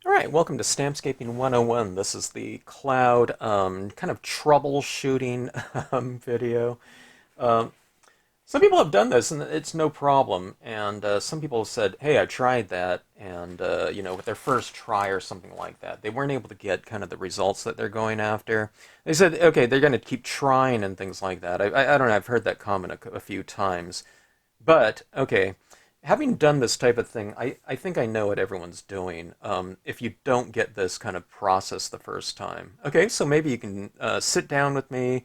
All right, welcome to Stampscaping 101. This is the cloud kind of troubleshooting video. Um, some people have done this and it's no problem. And some people have said, hey, I tried that. And, with their first try or something like that, they weren't able to get kind of the results that they're going after. They said, okay, they're going to keep trying and things like that. I don't know, I've heard that comment a few times. But, okay, having done this type of thing, I think I know what everyone's doing if you don't get this kind of process the first time. Okay, so maybe you can sit down with me,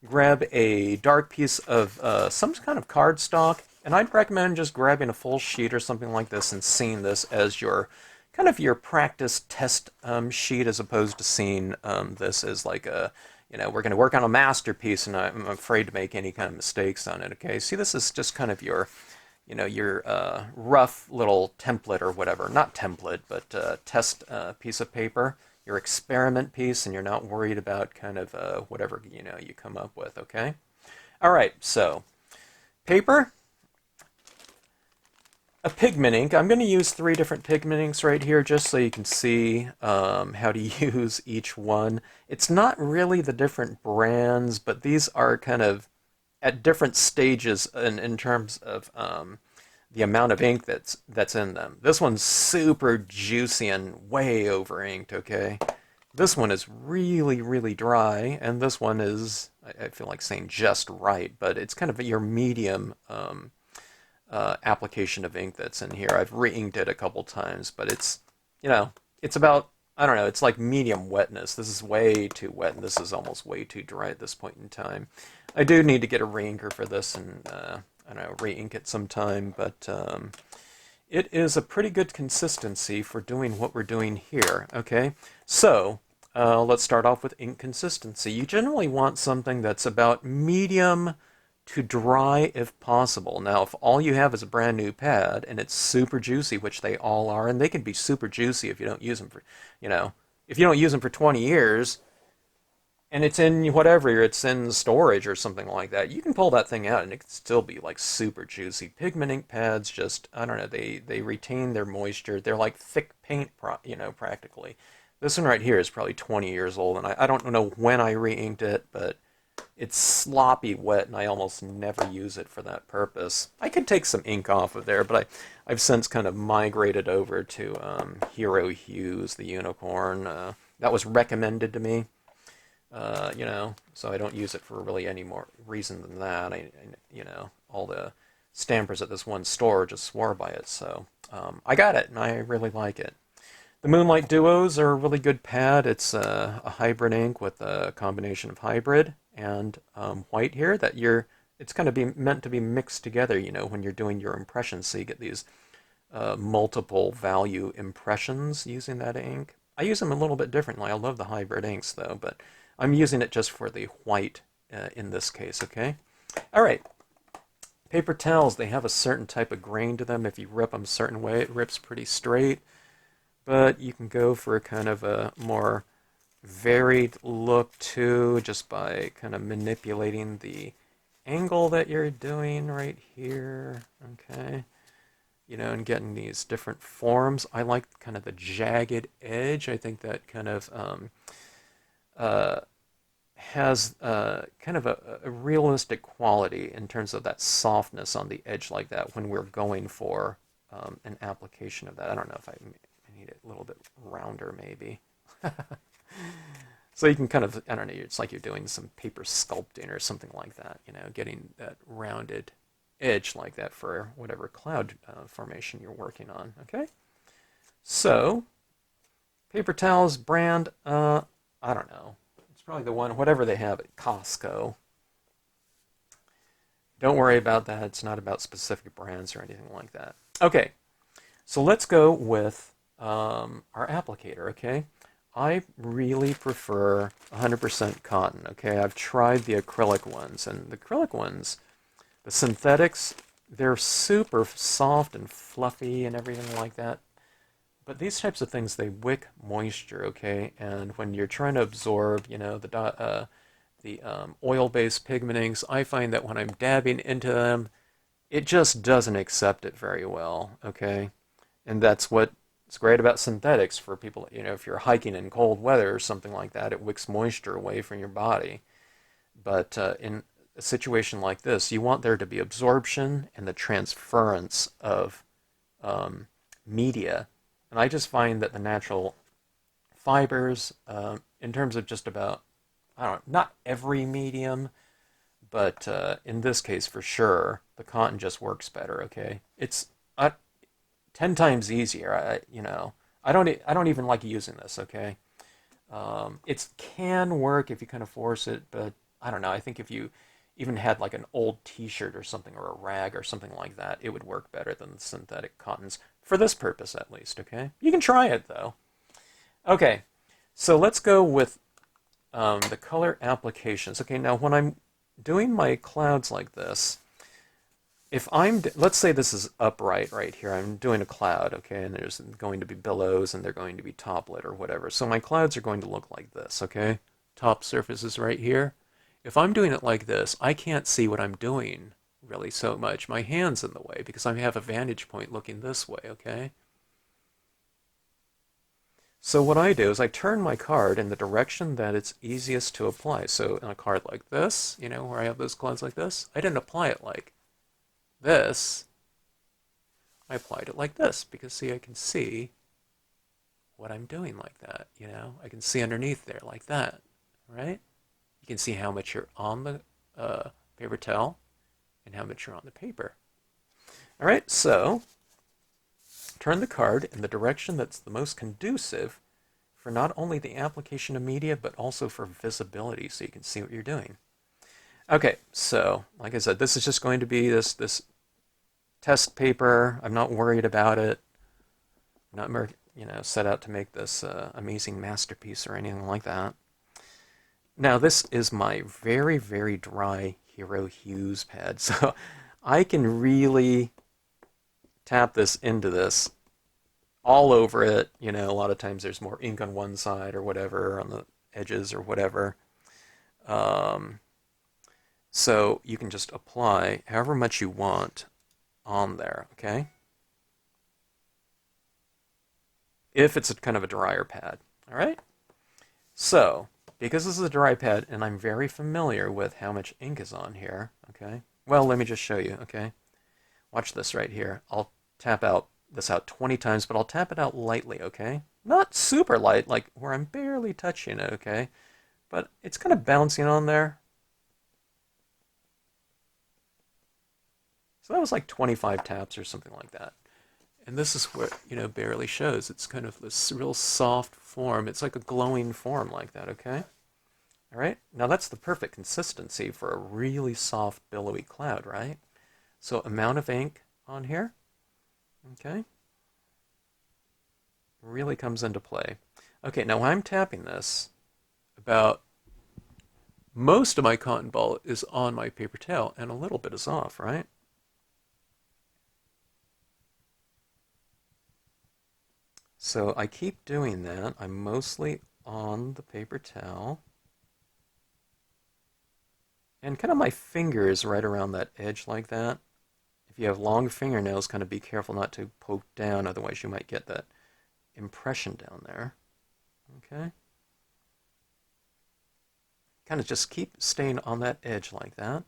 grab a dark piece of some kind of cardstock, and I'd recommend just grabbing a full sheet or something like this and seeing this as your kind of your practice test sheet as opposed to seeing this as like we're going to work on a masterpiece and I'm afraid to make any kind of mistakes on it. Okay, see, this is just kind of your rough little template or whatever. Not template, but test piece of paper. Your experiment piece, and you're not worried about kind of whatever you come up with. Okay. All right. So paper, a pigment ink. I'm going to use 3 different pigment inks right here just so you can see how to use each one. It's not really the different brands, but these are kind of at different stages in terms of the amount of ink that's in them. This one's super juicy and way over inked, okay? This one is really, really dry, and this one is, I feel like saying just right, but it's kind of your medium application of ink that's in here. I've re-inked it a couple times, but it's about, I don't know, it's like medium wetness. This is way too wet, and this is almost way too dry at this point in time. I do need to get a re-inker for this and, I don't know, re-ink it sometime, but it is a pretty good consistency for doing what we're doing here, okay? So, let's start off with ink consistency. You generally want something that's about medium to dry if possible. Now, if all you have is a brand new pad and it's super juicy, which they all are, and they can be super juicy if you don't use them for, if you don't use them for 20 years, and it's in whatever, it's in storage or something like that, you can pull that thing out and it can still be like super juicy. Pigment ink pads just, I don't know, they retain their moisture. They're like thick paint, practically. This one right here is probably 20 years old, and I don't know when I re-inked it, but it's sloppy wet, and I almost never use it for that purpose. I could take some ink off of there, but I've since kind of migrated over to Hero Hues, the unicorn. That was recommended to me, so I don't use it for really any more reason than that. All the stampers at this one store just swore by it, so I got it, and I really like it. The Moonlight Duos are a really good pad. It's a hybrid ink with a combination of hybrid and white here it's kind of meant to be mixed together, when you're doing your impressions, so you get these multiple value impressions using that ink. I use them a little bit differently. I love the hybrid inks though, but I'm using it just for the white in this case, okay? All right. Paper towels, they have a certain type of grain to them. If you rip them a certain way, it rips pretty straight. But you can go for a kind of a more varied look too, just by kind of manipulating the angle that you're doing right here, okay? And getting these different forms. I like kind of the jagged edge. I think that kind of uh, has kind of a realistic quality in terms of that softness on the edge like that when we're going for an application of that. I don't know if I need it a little bit rounder maybe. So you can kind of, I don't know, it's like you're doing some paper sculpting or something like that, getting that rounded edge like that for whatever cloud formation you're working on, okay? So, paper towels brand, I don't know. It's probably the one, whatever they have at Costco. Don't worry about that. It's not about specific brands or anything like that. Okay, so let's go with our applicator, okay? I really prefer 100% cotton, okay? I've tried the acrylic ones, and the acrylic ones, the synthetics, they're super soft and fluffy and everything like that. But these types of things, they wick moisture, okay? And when you're trying to absorb, the oil-based pigment inks, I find that when I'm dabbing into them, it just doesn't accept it very well, okay? And that's what It's great about synthetics for people, you know, if you're hiking in cold weather or something like that, it wicks moisture away from your body. But in a situation like this, you want there to be absorption and the transference of media. And I just find that the natural fibers, in terms of just about, I don't know, not every medium, but in this case for sure, the cotton just works better. Okay, it's 10 times easier. You know, I don't even like using this. Okay, it can work if you kind of force it, but I don't know. I think if you even had like an old T-shirt or something or a rag or something like that, it would work better than the synthetic cottons for this purpose at least. Okay, you can try it though. Okay, so let's go with the color applications. Okay, now when I'm doing my clouds like this, if let's say this is upright right here, I'm doing a cloud, okay, and there's going to be billows and they're going to be toplit or whatever. So my clouds are going to look like this, okay? Top surface is right here. If I'm doing it like this, I can't see what I'm doing really so much. My hand's in the way because I have a vantage point looking this way, okay? So what I do is I turn my card in the direction that it's easiest to apply. So on a card like this, you know, where I have those clouds like this, I didn't apply it like this. I applied it like this because, see, I can see what I'm doing like that, you know? I can see underneath there like that, right? You can see how much you're on the paper towel and how much you're on the paper. All right, so turn the card in the direction that's the most conducive for not only the application of media, but also for visibility so you can see what you're doing. Okay, so like I said, this is just going to be this test paper. I'm not worried about it. I'm not, you know, set out to make this amazing masterpiece or anything like that. Now this is my very, very dry Hero Hues pad, so I can really tap this into this all over it. You know, a lot of times there's more ink on one side or whatever, on the edges or whatever. So you can just apply however much you want on there, okay? If it's a kind of a drier pad, all right? So, because this is a dry pad and I'm very familiar with how much ink is on here, okay? Well, let me just show you, okay? Watch this right here. I'll tap this out 20 times, but I'll tap it out lightly, okay? Not super light, like where I'm barely touching it, okay? But it's kind of bouncing on there. So that was like 25 taps or something like that. And this is what, you know, barely shows. It's kind of this real soft form. It's like a glowing form like that, okay? All right, now that's the perfect consistency for a really soft, billowy cloud, right? So amount of ink on here, okay, really comes into play. Okay, now when I'm tapping this, about most of my cotton ball is on my paper towel and a little bit is off, right? So I keep doing that. I'm mostly on the paper towel. And kind of my finger is right around that edge like that. If you have long fingernails, kind of be careful not to poke down, otherwise you might get that impression down there. Okay? Kind of just keep staying on that edge like that.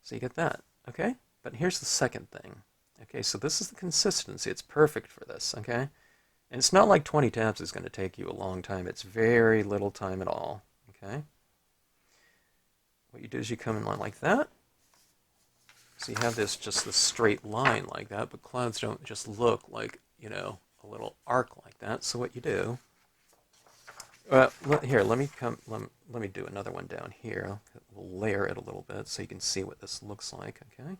So you get that, okay? But here's the second thing. Okay, so this is the consistency. It's perfect for this, okay? And it's not like 20 taps is going to take you a long time. It's very little time at all, okay? What you do is you come in line like that. So you have just this straight line like that, but clouds don't just look like, you know, a little arc like that. So what you do, here, let me do another one down here. We'll layer it a little bit so you can see what this looks like, okay?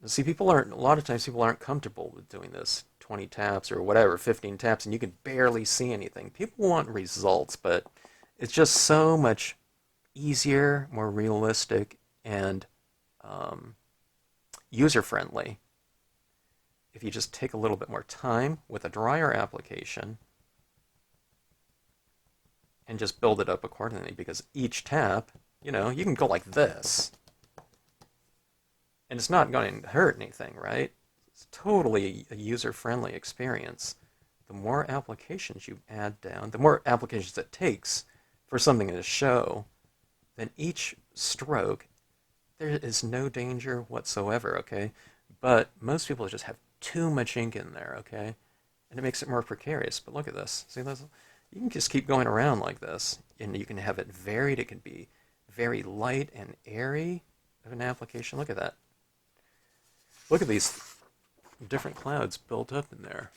Now, see, a lot of times people aren't comfortable with doing this 20 taps or whatever, 15 taps, and you can barely see anything. People want results, but it's just so much easier, more realistic, and user-friendly if you just take a little bit more time with a drier application and just build it up accordingly, because each tap, you know, you can go like this. And it's not going to hurt anything, right? It's totally a user-friendly experience. The more applications you add down, the more applications it takes for something to show, then each stroke, there is no danger whatsoever, okay? But most people just have too much ink in there, okay? And it makes it more precarious. But look at this. See this? You can just keep going around like this, and you can have it varied. It can be very light and airy of an application. Look at that. Look at these different clouds built up in there.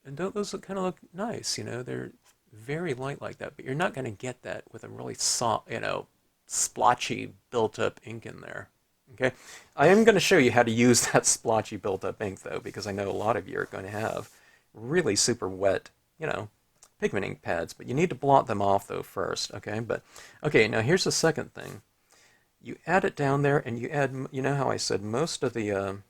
And don't those kind of look nice? You know, they're very light like that, but you're not going to get that with a really soft, you know, splotchy built-up ink in there. Okay, I am going to show you how to use that splotchy built-up ink, though, because I know a lot of you are going to have really super wet, you know, pigment ink pads, but you need to blot them off, though, first, okay? But, okay, now here's the second thing. You add it down there, and you add, you know how I said most of the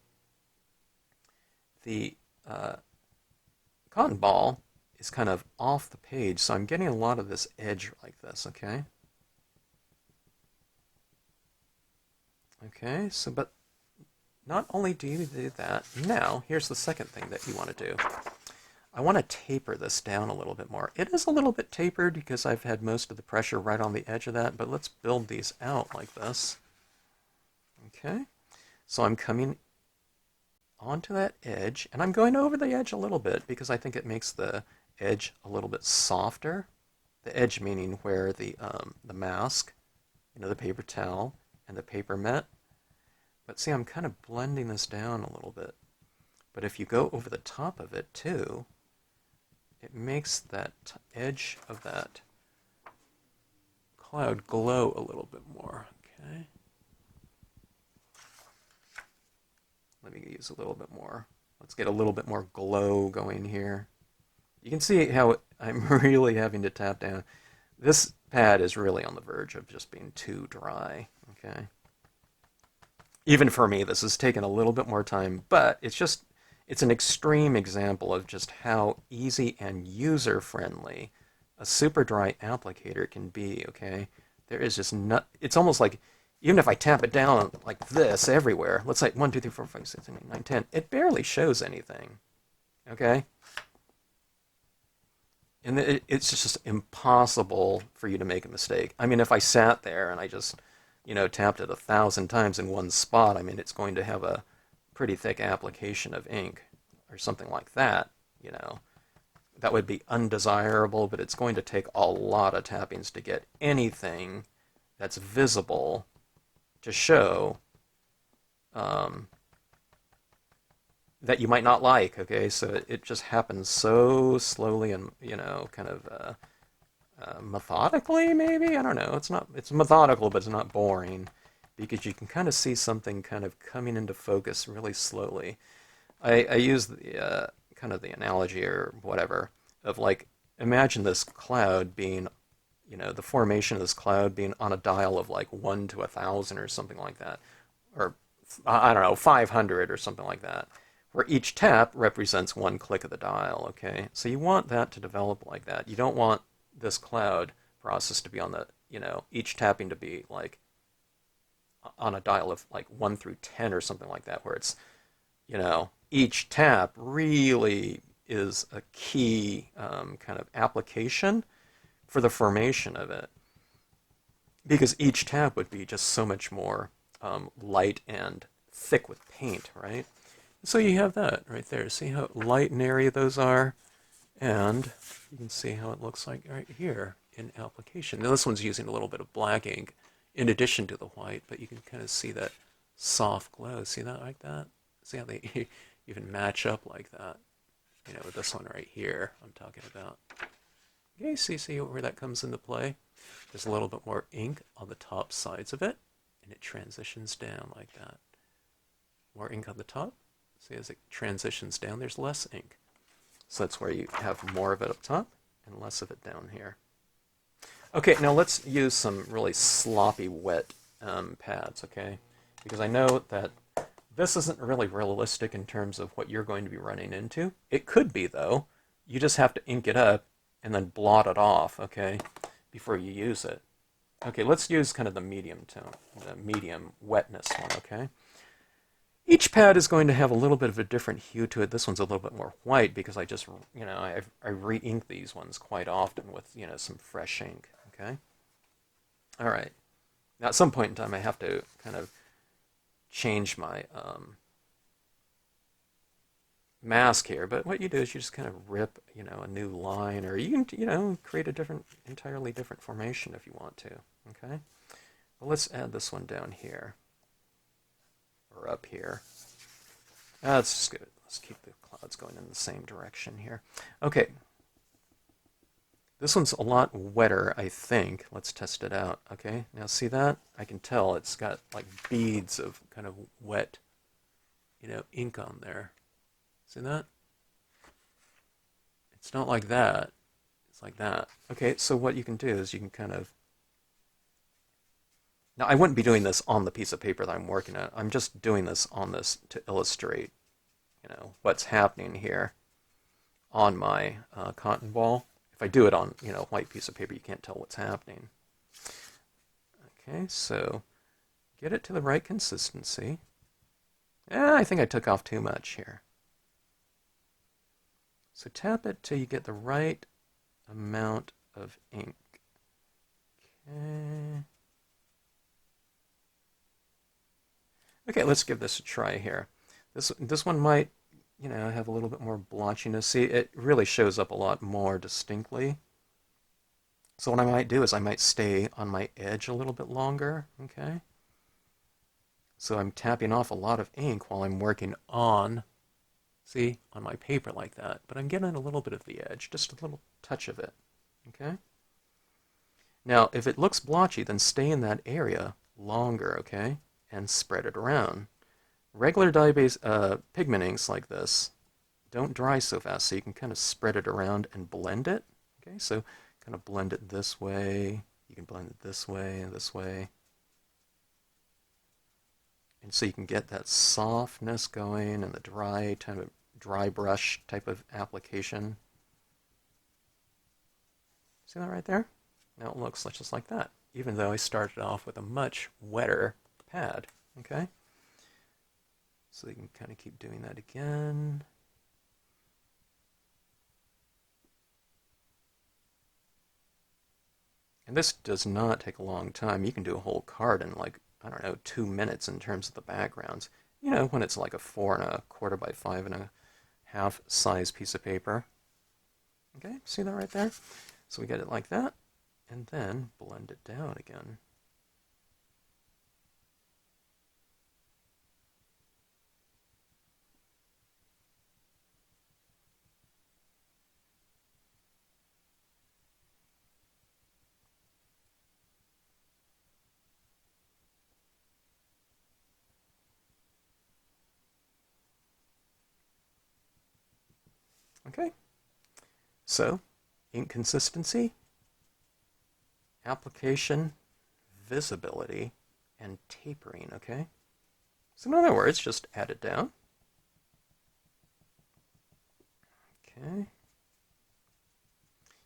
cotton ball is kind of off the page, so I'm getting a lot of this edge like this, okay? Okay, so, but not only do you do that, now, here's the second thing that you want to do. I want to taper this down a little bit more. It is a little bit tapered because I've had most of the pressure right on the edge of that, but let's build these out like this. Okay, so I'm coming onto that edge, and I'm going over the edge a little bit because I think it makes the edge a little bit softer. The edge meaning where the mask, you know, the paper towel, and the paper met. But see, I'm kind of blending this down a little bit. But if you go over the top of it too, it makes that edge of that cloud glow a little bit more. Okay. Let me use a little bit more. Let's get a little bit more glow going here. You can see how I'm really having to tap down. This pad is really on the verge of just being too dry. Okay. Even for me, this has taken a little bit more time, but it's an extreme example of just how easy and user-friendly a super dry applicator can be, okay? There is just not, it's almost like, even if I tap it down like this everywhere, let's say 1, 2, 3, 4, 5, 6, 7, 8, 9, 10, it barely shows anything, okay? And it's just impossible for you to make a mistake. I mean, if I sat there and I just, you know, tapped it 1,000 times in one spot, I mean, it's going to have a pretty thick application of ink or something like that, you know. That would be undesirable, but it's going to take a lot of tappings to get anything that's visible to show that you might not like, okay? So it just happens so slowly and, you know, kind of methodically, maybe? I don't know. It's methodical, but it's not boring because you can kind of see something kind of coming into focus really slowly. I use the kind of the analogy or whatever of like, imagine this cloud being, you know, the formation of this cloud being on a dial of like 1 to 1,000 or something like that, or I don't know, 500 or something like that, where each tap represents one click of the dial, okay? So you want that to develop like that. You don't want this cloud process to be on the, you know, each tapping to be like on a dial of like 1 through 10 or something like that, where it's, you know, each tap really is a key kind of application for the formation of it. Because each tap would be just so much more light and thick with paint, right? So you have that right there. See how light and airy those are? And you can see how it looks like right here in application. Now this one's using a little bit of black ink in addition to the white, but you can kind of see that soft glow. See that like that? See how they even match up like that? You know, with this one right here I'm talking about. Okay, see where that comes into play? There's a little bit more ink on the top sides of it, and it transitions down like that. More ink on the top. See, as it transitions down, there's less ink. So that's where you have more of it up top and less of it down here. Okay, now let's use some really sloppy wet pads, okay? Because I know that this isn't really realistic in terms of what you're going to be running into. It could be, though. You just have to ink it up and then blot it off, okay, before you use it. Okay, let's use kind of the medium tone, the medium wetness one, okay? Each pad is going to have a little bit of a different hue to it. This one's a little bit more white because I just, I re-ink these ones quite often with, some fresh ink, okay? All right. Now, at some point in time, I have to kind of change my mask here, but what you do is you just kind of rip, a new line, or you can, create a entirely different formation if you want to, okay? Well, let's add this one down here, or up here. That's just good. Let's keep the clouds going in the same direction here. Okay. This one's a lot wetter, I think. Let's test it out, okay? Now see that? I can tell it's got like beads of kind of wet, ink on there. See that? It's not like that. It's like that. Okay, so what you can do is you can kind of... Now, I wouldn't be doing this on the piece of paper that I'm working at. I'm just doing this on this to illustrate, what's happening here on my cotton ball. If I do it on, a white piece of paper, you can't tell what's happening. Okay, so get it to the right consistency. I think I took off too much here. So tap it till you get the right amount of ink. Okay. Okay, let's give this a try here. This one might, have a little bit more blotchiness. See, it really shows up a lot more distinctly. So what I might do is I might stay on my edge a little bit longer, okay? So I'm tapping off a lot of ink while I'm working on, see, on my paper like that. But I'm getting a little bit of the edge, just a little touch of it, okay? Now, if it looks blotchy, then stay in that area longer, okay? And spread it around. Regular dye-based pigment inks like this don't dry so fast, so you can kind of spread it around and blend it. Okay, so kind of blend it this way. You can blend it this way and this way. And so you can get that softness going and the dry brush type of application. See that right there? Now it looks just like that, even though I started off with a much wetter pad. Okay? So you can kind of keep doing that again. And this does not take a long time. You can do a whole card in like, I don't know, 2 minutes in terms of the backgrounds. When it's like a 4 1/4 by 5 1/2 size piece of paper. Okay, see that right there? So we get it like that, and then blend it down again. Okay, so ink consistency, application, visibility, and tapering, okay? So in other words, just add it down. Okay.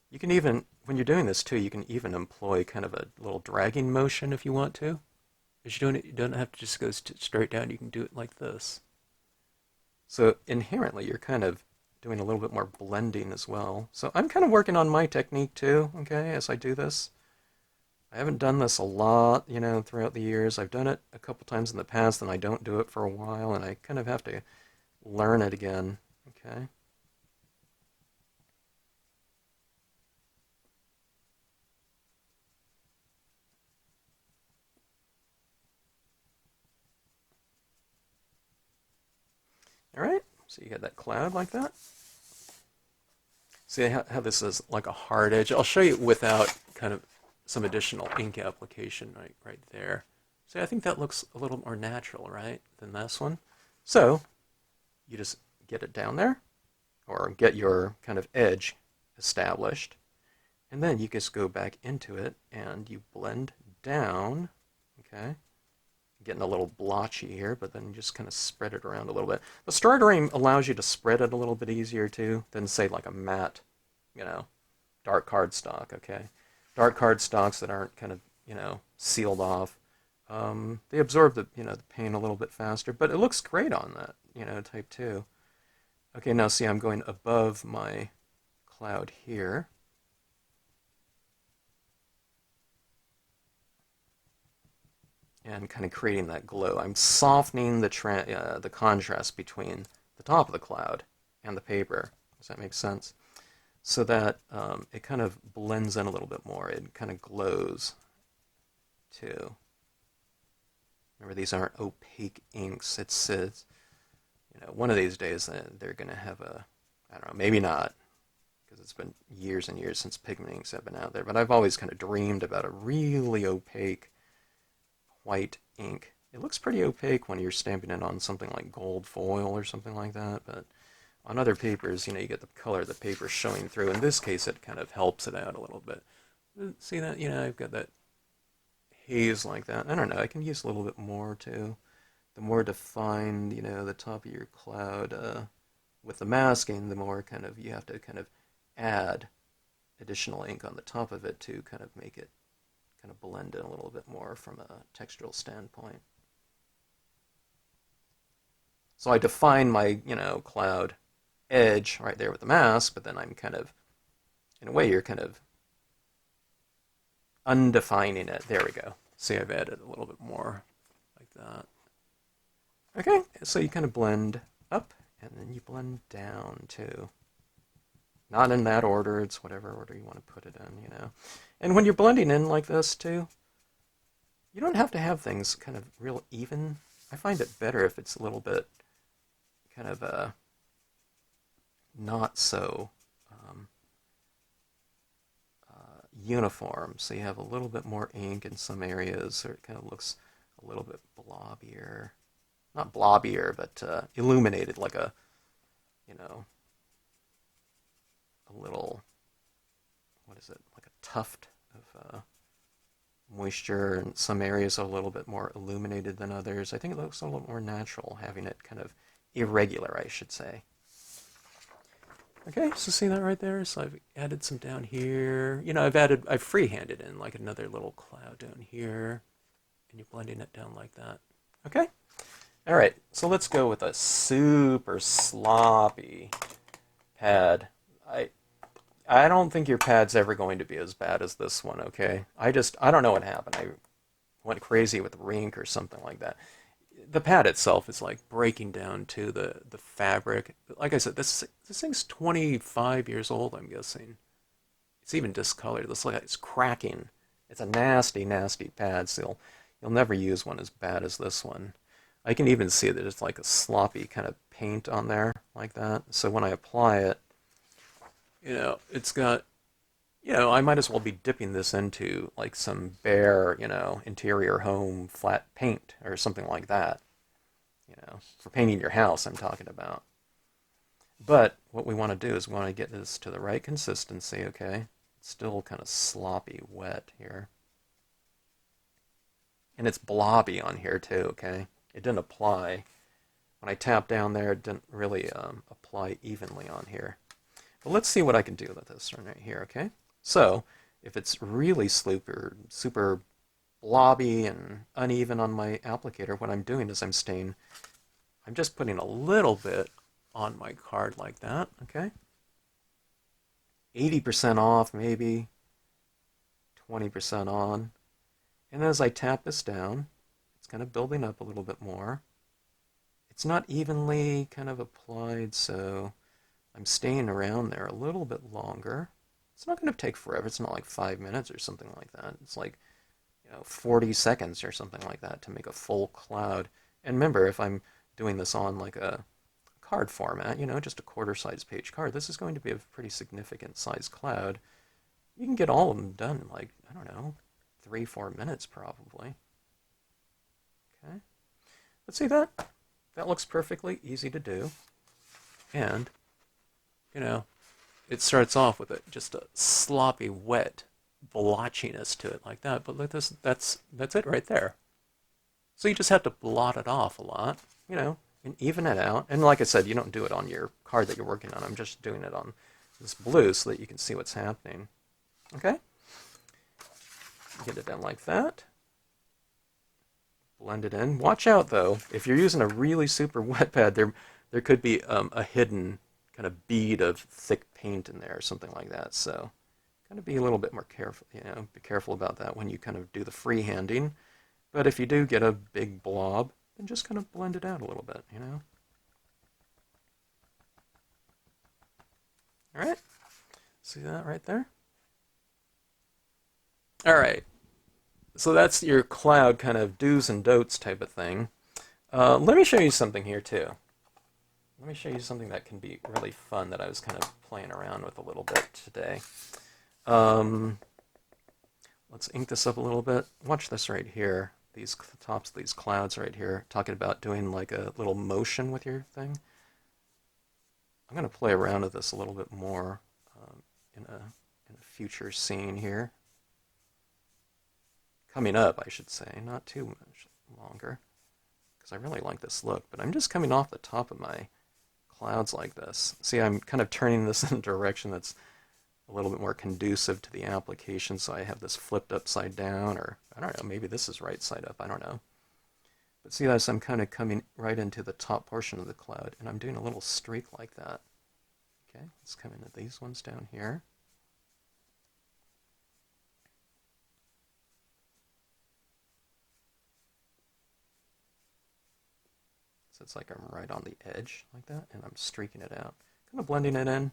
You can even, when you're doing this too, you can even employ kind of a little dragging motion if you want to. As you're doing it, you don't have to just go straight down. You can do it like this. So inherently, you're kind of doing a little bit more blending as well. So I'm kind of working on my technique too, okay, as I do this. I haven't done this a lot, throughout the years. I've done it a couple times in the past, and I don't do it for a while, and I kind of have to learn it again, okay? All right, so you got that cloud like that. See how this is like a hard edge. I'll show you without kind of some additional ink application right there. See, I think that looks a little more natural, right, than this one. So you just get it down there, or get your kind of edge established, and then you just go back into it and you blend down, okay? Getting a little blotchy here, but then you just kind of spread it around a little bit. The startering allows you to spread it a little bit easier too than say like a matte, dark cardstock, okay? Dark cardstocks that aren't kind of, sealed off, they absorb the the paint a little bit faster, but it looks great on that type 2. Okay, now see, I'm going above my cloud here. And kind of creating that glow. I'm softening the contrast between the top of the cloud and the paper. Does that make sense? So that it kind of blends in a little bit more. It kind of glows too. Remember, these aren't opaque inks. It's one of these days they're going to have I don't know, maybe not, because it's been years and years since pigment inks have been out there, but I've always kind of dreamed about a really opaque white ink. It looks pretty opaque when you're stamping it on something like gold foil or something like that, but on other papers, you get the color of the paper showing through. In this case, it kind of helps it out a little bit. See that? I've got that haze like that. I don't know, I can use a little bit more too. The more defined, the top of your cloud with the masking, the more kind of you have to kind of add additional ink on the top of it to kind of make it kind of blend in a little bit more from a textural standpoint. So I define my, cloud edge right there with the mask, but then I'm kind of, in a way, you're kind of undefining it. There we go. See, I've added a little bit more like that. Okay, so you kind of blend up, and then you blend down too. Not in that order, it's whatever order you want to put it in, And when you're blending in like this too, you don't have to have things kind of real even. I find it better if it's a little bit kind of not so uniform. So you have a little bit more ink in some areas, or it kind of looks a little bit blobbier. Not blobbier, but illuminated, like a, a little, what is it, like a tuft of moisture, and some areas are a little bit more illuminated than others. I think it looks a little more natural, having it kind of irregular, I should say. Okay, so see that right there? So I've added some down here. I've free-handed in like another little cloud down here, and you're blending it down like that. Okay? All right, so let's go with a super sloppy pad. I don't think your pad's ever going to be as bad as this one, okay? I don't know what happened. I went crazy with Rink or something like that. The pad itself is like breaking down to the fabric. Like I said, this thing's 25 years old, I'm guessing. It's even discolored. It looks like it's cracking. It's a nasty, nasty pad, so you'll never use one as bad as this one. I can even see that it's like a sloppy kind of paint on there, like that. So when I apply it, it's got, I might as well be dipping this into like some bare, interior home flat paint or something like that. For painting your house, I'm talking about. But what we want to do is we want to get this to the right consistency, okay? It's still kind of sloppy wet here. And it's blobby on here too, okay? It didn't apply. When I tapped down there, it didn't really apply evenly on here. But let's see what I can do with this right here, okay? So, if it's really super blobby and uneven on my applicator, what I'm doing is I'm just putting a little bit on my card like that, okay? 80% off, maybe 20% on. And as I tap this down, it's kind of building up a little bit more. It's not evenly kind of applied, so I'm staying around there a little bit longer. It's not going to take forever. It's not like 5 minutes or something like that. It's like 40 seconds or something like that to make a full cloud. And remember, if I'm doing this on like a card format, just a quarter-size page card, this is going to be a pretty significant size cloud. You can get all of them done in like, I don't know, 3-4 minutes probably. Okay. Let's see that. That looks perfectly easy to do. And, it starts off with just a sloppy, wet blotchiness to it like that. But look, that's it right there. So you just have to blot it off a lot, and even it out. And like I said, you don't do it on your card that you're working on. I'm just doing it on this blue so that you can see what's happening. Okay? Get it done like that. blend it in. Watch out though, if you're using a really super wet pad, there could be a hidden kind of bead of thick paint in there or something like that. So kind of be a little bit more careful, be careful about that when you kind of do the freehanding. But if you do get a big blob, then just kind of blend it out a little bit, All right, see that right there? All right, so that's your cloud kind of do's and don'ts type of thing. Let me show you something here too. Let me show you something that can be really fun that I was kind of playing around with a little bit today. Let's ink this up a little bit. Watch this right here. These tops of these clouds right here, talking about doing like a little motion with your thing. I'm going to play around with this a little bit more in a future scene here. Coming up, I should say, not too much longer, because I really like this look, but I'm just coming off the top of my clouds like this. See, I'm kind of turning this in a direction that's a little bit more conducive to the application, so I have this flipped upside down, or I don't know, maybe this is right side up, I don't know. But see, as I'm kind of coming right into the top portion of the cloud, and I'm doing a little streak like that. Okay, let's come into these ones down here. So it's like I'm right on the edge like that, and I'm streaking it out. Kind of blending it in.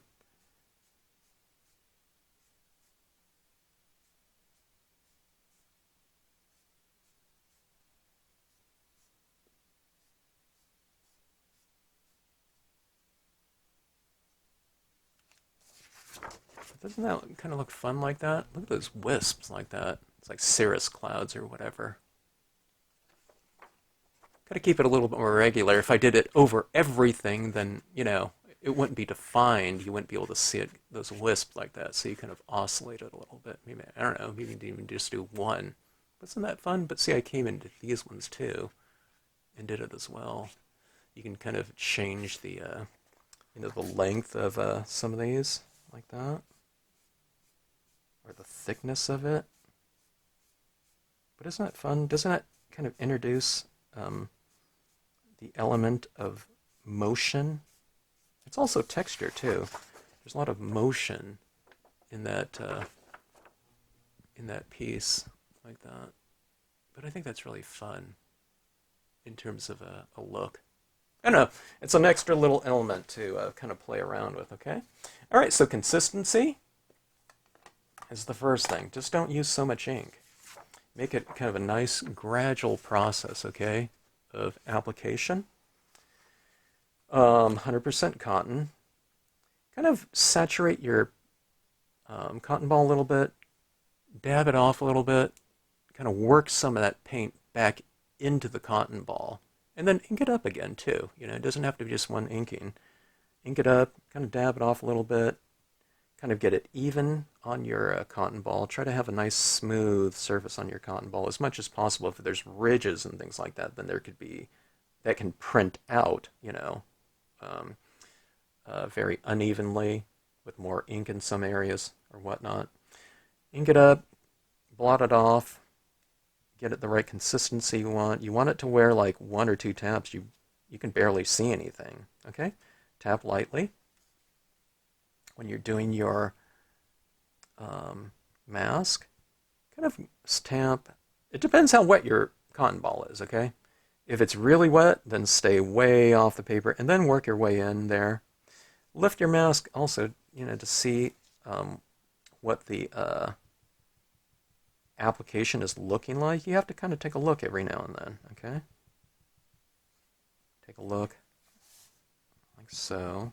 Doesn't that kind of look fun like that? Look at those wisps like that. It's like cirrus clouds or whatever. Got to keep it a little bit more regular. If I did it over everything, then, it wouldn't be defined. You wouldn't be able to see it, those wisps like that. So you kind of oscillate it a little bit. Maybe, I don't know, maybe you can even just do one. Wasn't that fun? But see, I came into these ones too and did it as well. You can kind of change the, the length of some of these like that. Or the thickness of it. But isn't that fun? Doesn't that kind of introduce the element of motion? It's also texture too. There's a lot of motion in that piece like that. But I think that's really fun in terms of a look. I don't know. It's an extra little element to kind of play around with. Okay. All right. So consistency is the first thing. Just don't use so much ink. Make it kind of a nice gradual process, okay, of application. 100% cotton. Kind of saturate your cotton ball a little bit, dab it off a little bit, kind of work some of that paint back into the cotton ball, and then ink it up again too. It doesn't have to be just one inking. Ink it up, kind of dab it off a little bit, kind of get it even on your cotton ball. Try to have a nice smooth surface on your cotton ball as much as possible. If there's ridges and things like that, then there could be, that can print out, very unevenly with more ink in some areas or whatnot. Ink it up, blot it off, get it the right consistency you want. You want it to wear like 1 or 2 taps. You can barely see anything, okay? Tap lightly. When you're doing your mask, kind of stamp. It depends how wet your cotton ball is, okay? If it's really wet, then stay way off the paper and then work your way in there. Lift your mask also, to see what the application is looking like. You have to kind of take a look every now and then, okay? Take a look, like so.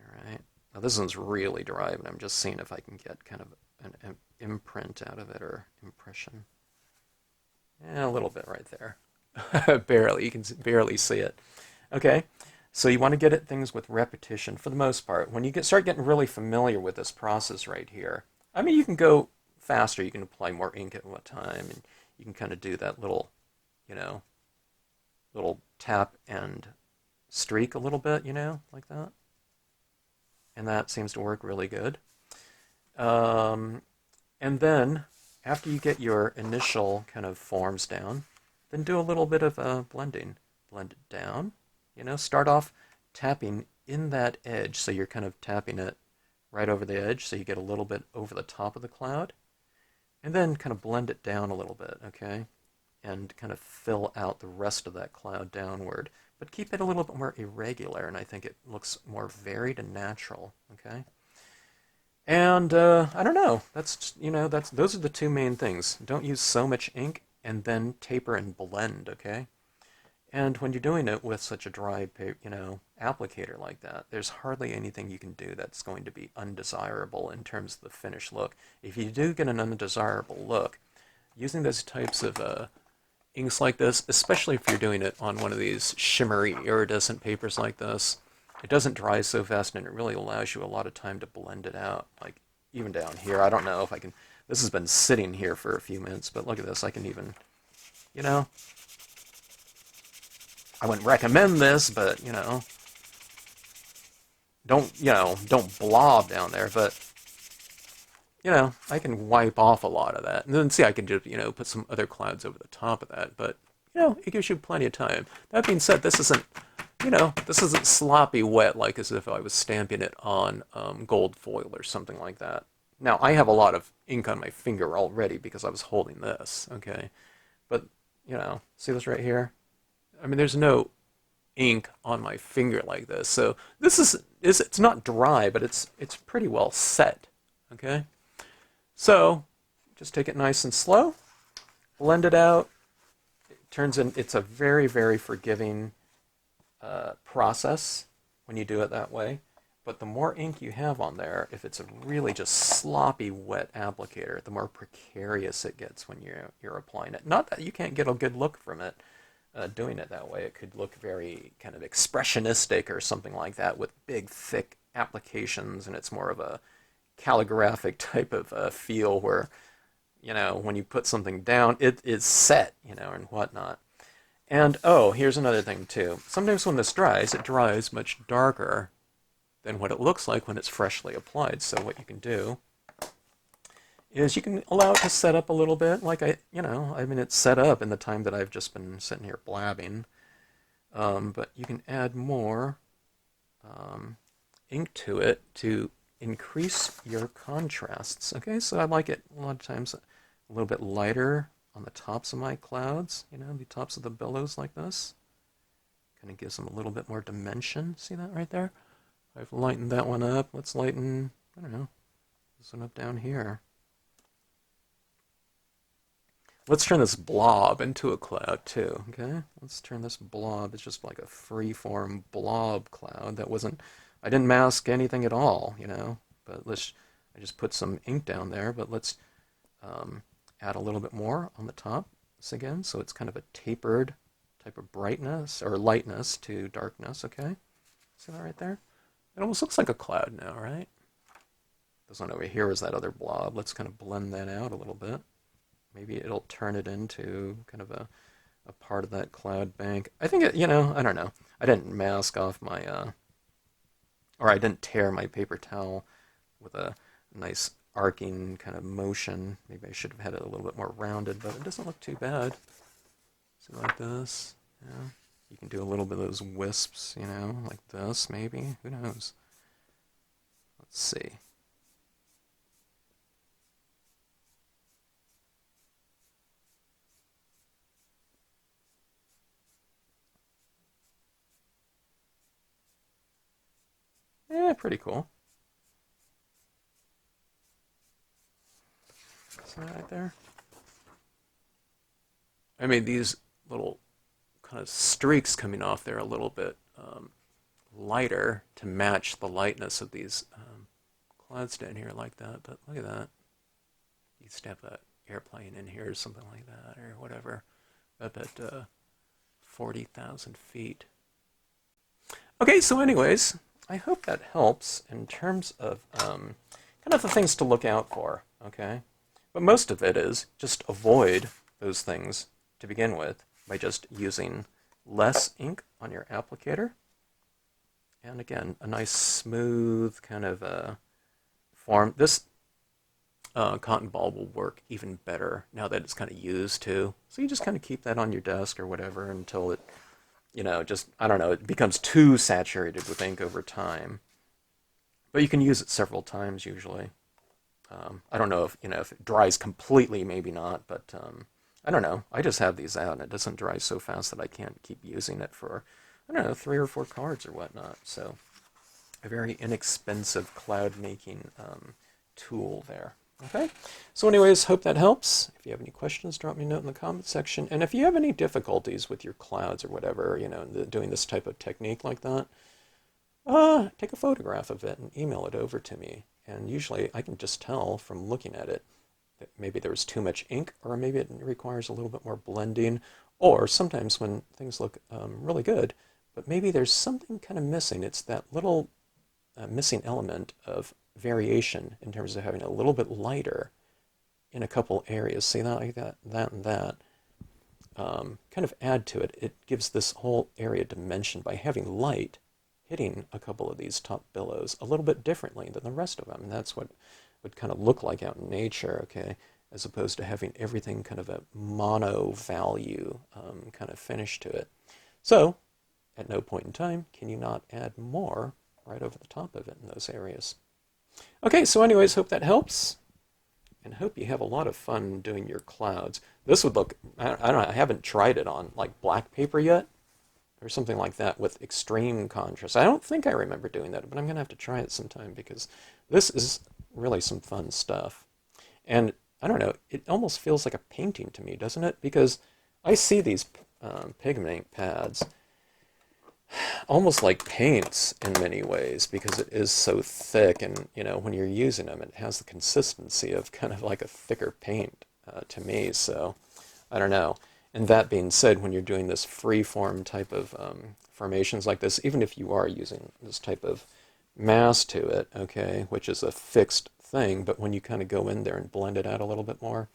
Alright, now this one's really dry, but I'm just seeing if I can get kind of an imprint out of it, or impression. Yeah, a little bit right there. Barely, you can barely see it. Okay, so you want to get at things with repetition for the most part. When you start getting really familiar with this process right here, I mean, you can go faster, you can apply more ink at one time, and you can kind of do that little, little tap and streak a little bit, like that. And that seems to work really good. And then after you get your initial kind of forms down, then do a little bit of blending. Blend it down. Start off tapping in that edge, so you're kind of tapping it right over the edge, so you get a little bit over the top of the cloud, and then kind of blend it down a little bit, okay? And kind of fill out the rest of that cloud downward, but keep it a little bit more irregular, and I think it looks more varied and natural, okay? And I don't know. Those are the two main things. Don't use so much ink, and then taper and blend, okay? And when you're doing it with such a dry, applicator like that, there's hardly anything you can do that's going to be undesirable in terms of the finished look. If you do get an undesirable look, using those types of inks like this, especially if you're doing it on one of these shimmery, iridescent papers like this, it doesn't dry so fast, and it really allows you a lot of time to blend it out. Like, even down here, I don't know if I can... This has been sitting here for a few minutes, but look at this. I can even, I wouldn't recommend this, but, don't blob down there, but, I can wipe off a lot of that. And then, see, I can just, put some other clouds over the top of that, but, it gives you plenty of time. That being said, this isn't sloppy wet, like as if I was stamping it on gold foil or something like that. Now, I have a lot of ink on my finger already because I was holding this, okay? But, see this right here? I mean, there's no ink on my finger like this. So this it's not dry, but it's pretty well set, okay? So just take it nice and slow, blend it out. It's a very, very forgiving process when you do it that way. But the more ink you have on there, if it's a really just sloppy, wet applicator, the more precarious it gets when you're applying it. Not that you can't get a good look from it doing it that way. It could look very kind of expressionistic or something like that with big, thick applications, and it's more of a calligraphic type of feel where, when you put something down, it is set, and whatnot. And, here's another thing, too. Sometimes when this dries, it dries much darker than what it looks like when it's freshly applied. So what you can do is you can allow it to set up a little bit. Like it's set up in the time that I've just been sitting here blabbing. But you can add more ink to it to increase your contrasts. Okay, so I like it a lot of times a little bit lighter on the tops of my clouds, the tops of the billows like this. Kind of gives them a little bit more dimension. See that right there? I've lightened that one up. Let's lighten, I don't know, this one up down here. Let's turn this blob into a cloud too, okay? Let's turn this blob, it's just like a free-form blob cloud that I didn't mask anything at all, but I just put some ink down there, but let's add a little bit more on the top again, so it's kind of a tapered type of brightness or lightness to darkness, okay? See that right there? It almost looks like a cloud now, right? This one over here is that other blob. Let's kind of blend that out a little bit. Maybe it'll turn it into kind of a part of that cloud bank. I think I don't know. I didn't mask off my, or I didn't tear my paper towel with a nice arcing kind of motion. Maybe I should have had it a little bit more rounded, but it doesn't look too bad. So like this, yeah. You can do a little bit of those wisps, like this, maybe. Who knows? Let's see. Yeah, pretty cool. See that right there? I mean, these little kind of streaks coming off there a little bit lighter to match the lightness of these clouds down here like that. But look at that. You stamp an airplane in here or something like that or whatever up at 40,000 feet. Okay, so anyways, I hope that helps in terms of kind of the things to look out for, okay? But most of it is just avoid those things to begin with by just using less ink on your applicator. And again, a nice smooth kind of form. This cotton ball will work even better now that it's kind of used too. So you just kind of keep that on your desk or whatever until it, just, I don't know, it becomes too saturated with ink over time. But you can use it several times usually. I don't know if it dries completely, maybe not, but I don't know. I just have these out and it doesn't dry so fast that I can't keep using it for, I don't know, 3 or 4 cards or whatnot. So a very inexpensive cloud making tool there. Okay, so anyways, hope that helps. If you have any questions, drop me a note in the comment section. And if you have any difficulties with your clouds or whatever, doing this type of technique like that, take a photograph of it and email it over to me. And usually I can just tell from looking at it that maybe there's too much ink, or maybe it requires a little bit more blending, or sometimes when things look really good, but maybe there's something kind of missing. It's that little missing element of variation in terms of having a little bit lighter in a couple areas. See that, like that, and that. Kind of add to it. It gives this whole area dimension by having light hitting a couple of these top billows a little bit differently than the rest of them. And that's what would kind of look like out in nature, okay, as opposed to having everything kind of a mono value kind of finish to it. So at no point in time can you not add more right over the top of it in those areas. Okay, so anyways, hope that helps, and hope you have a lot of fun doing your clouds. This would look, I don't know, I haven't tried it on like black paper yet, or something like that with extreme contrast. I don't think I remember doing that, but I'm going to have to try it sometime because this is really some fun stuff. And I don't know, it almost feels like a painting to me, doesn't it? Because I see these pigment ink pads almost like paints in many ways because it is so thick, and when you're using them it has the consistency of kind of like a thicker paint to me. So I don't know. And that being said, when you're doing this free form type of formations like this, even if you are using this type of mass to it, okay, which is a fixed thing, but when you kind of go in there and blend it out a little bit more,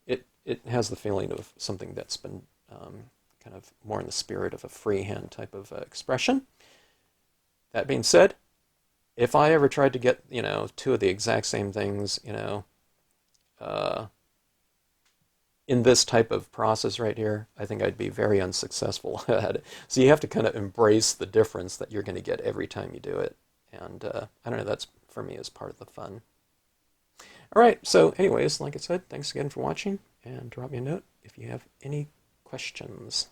it has the feeling of something that's been kind of more in the spirit of a freehand type of expression. That being said, if I ever tried to get, two of the exact same things, in this type of process right here, I think I'd be very unsuccessful at it. So you have to kind of embrace the difference that you're going to get every time you do it. And I don't know, that's for me is part of the fun. All right, so anyways, like I said, thanks again for watching, and drop me a note if you have any questions.